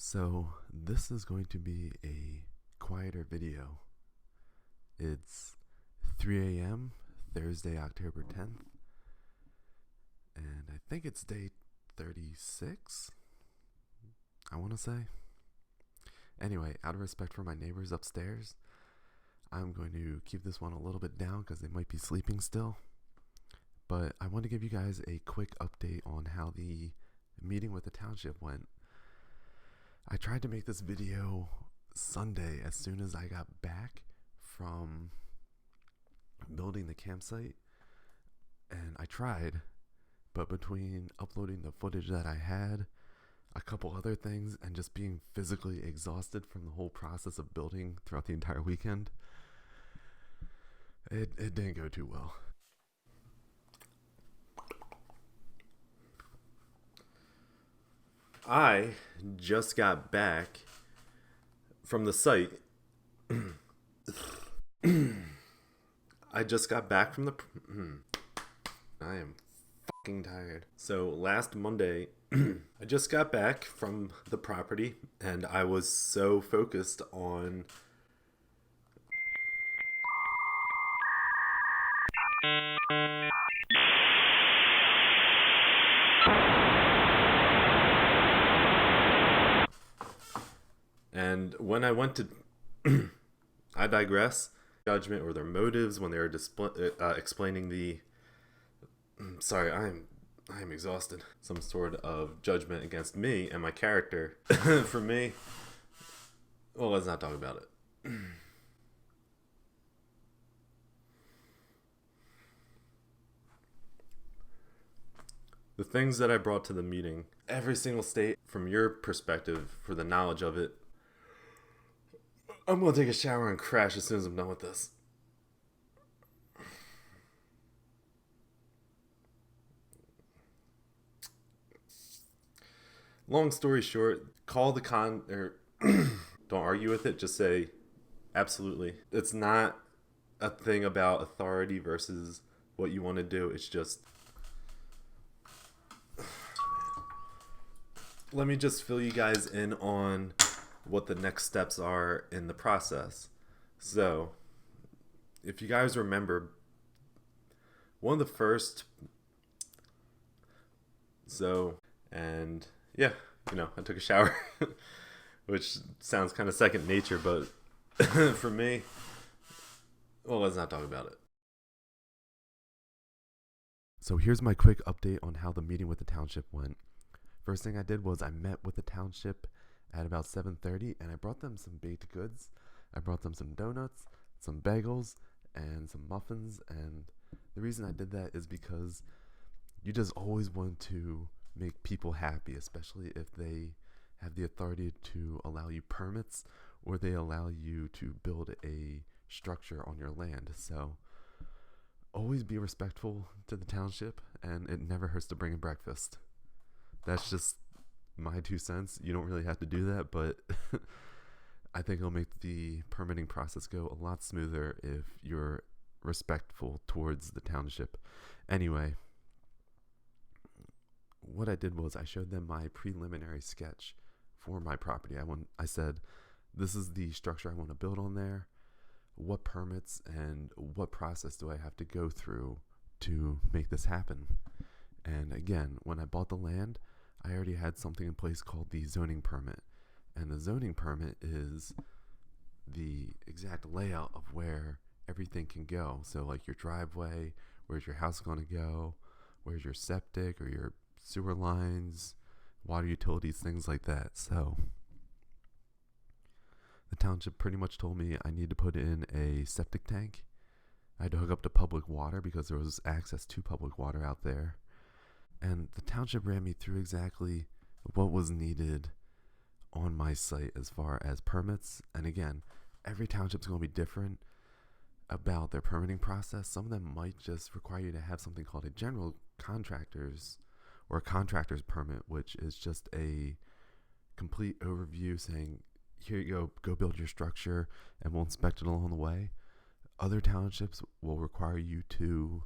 So this is going to be a quieter video. It's 3 a.m. Thursday, October 10th, and I think it's day 36, I want to say. Anyway, out of respect for my neighbors upstairs, I'm going to keep this one a little bit down because they might be sleeping still. But I want to give you guys a quick update on how the meeting with the township went. I tried to make this video Sunday as soon as I got back from building the campsite, and I tried, but between uploading the footage that I had, a couple other things, and just being physically exhausted from the whole process of building throughout the entire weekend, it didn't go too well. I just got back from the site. I just got back from the... I am fucking tired. So last Monday, I just got back from the property, and I was so focused on... And when I went to... I digress. Judgment or their motives when they were explaining the... Sorry, I am exhausted. Some sort of judgment against me and my character. For me... Well, let's not talk about it. The things that I brought to the meeting, every single state, from your perspective, for the knowledge of it, I'm going to take a shower and crash as soon as I'm done with this. Long story short, call the don't argue with it, just say, absolutely. It's not a thing about authority versus what you want to do. It's just... Let me just fill you guys in on what the next steps are in the process. So, if you guys remember, one of the first... I took a shower, which sounds kind of second nature, but for me, well, let's not talk about it. So here's my quick update on how the meeting with the township went. First thing I did was I met with the township at about 7:30, and I brought them some baked goods. I brought them some donuts, some bagels, and some muffins. And the reason I did that is because you just always want to make people happy, especially if they have the authority to allow you permits or they allow you to build a structure on your land. So always be respectful to the township, and it never hurts to bring in breakfast. That's just my 2 cents. You don't really have to do that, but I think it'll make the permitting process go a lot smoother if you're respectful towards the township. Anyway, what I did was I showed them my preliminary sketch for my property. I said, this is the structure I want to build on there. What permits and what process do I have to go through to make this happen? And again, when I bought the land, I already had something in place called the zoning permit. And the zoning permit is the exact layout of where everything can go. So like your driveway, where's your house going to go, where's your septic or your sewer lines, water utilities, things like that. So the township pretty much told me I need to put in a septic tank. I had to hook up to public water because there was access to public water out there. And the township ran me through exactly what was needed on my site as far as permits. And again, every township's going to be different about their permitting process. Some of them might just require you to have something called a general contractor's or a contractor's permit, which is just a complete overview saying, here you go build your structure, and we'll inspect it along the way. Other townships will require you to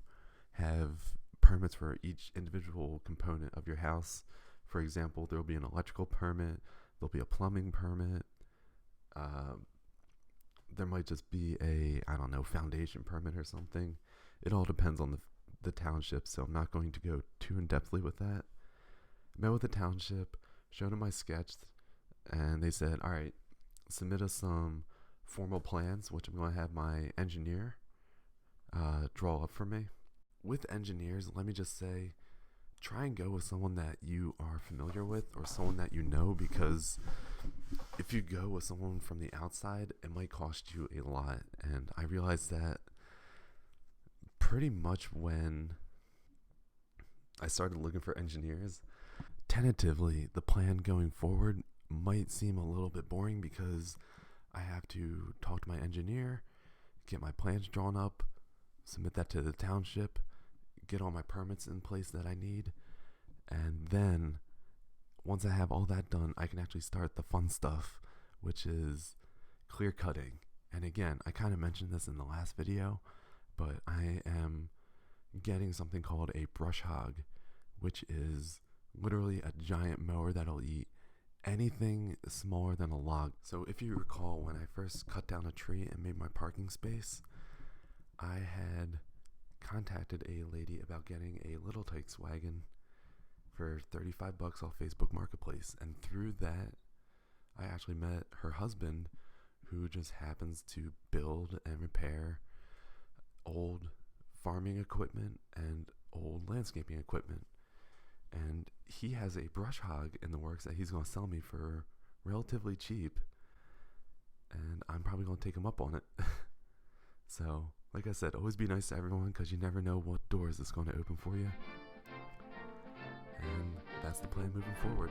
have permits for each individual component of your house. For example, there will be an electrical permit, There'll be a plumbing permit. Uh, there might just be I don't know, foundation permit or something. It all depends on the township, so I'm not going to go too in-depthly with that. Met with the township, showed them my sketch, and they said, all right, submit us some formal plans, which I'm going to have my engineer draw up for me. With engineers, let me just say, try and go with someone that you are familiar with or someone that you know, because if you go with someone from the outside, it might cost you a lot. And I realized that pretty much when I started looking for engineers, tentatively, the plan going forward might seem a little bit boring because I have to talk to my engineer, get my plans drawn up, submit that to the township, get all my permits in place that I need, and then once I have all that done, I can actually start the fun stuff, which is clear cutting. And again, I kind of mentioned this in the last video, but I am getting something called a brush hog, which is literally a giant mower that'll eat anything smaller than a log. So if you recall, when I first cut down a tree and made my parking space, I had contacted a lady about getting a Little Tykes wagon for $35 off Facebook Marketplace, and through that I actually met her husband, who just happens to build and repair old farming equipment and old landscaping equipment, and he has a brush hog in the works that he's going to sell me for relatively cheap, and I'm probably going to take him up on it. So like I said, always be nice to everyone, because you never know what doors it's going to open for you. And that's the plan moving forward.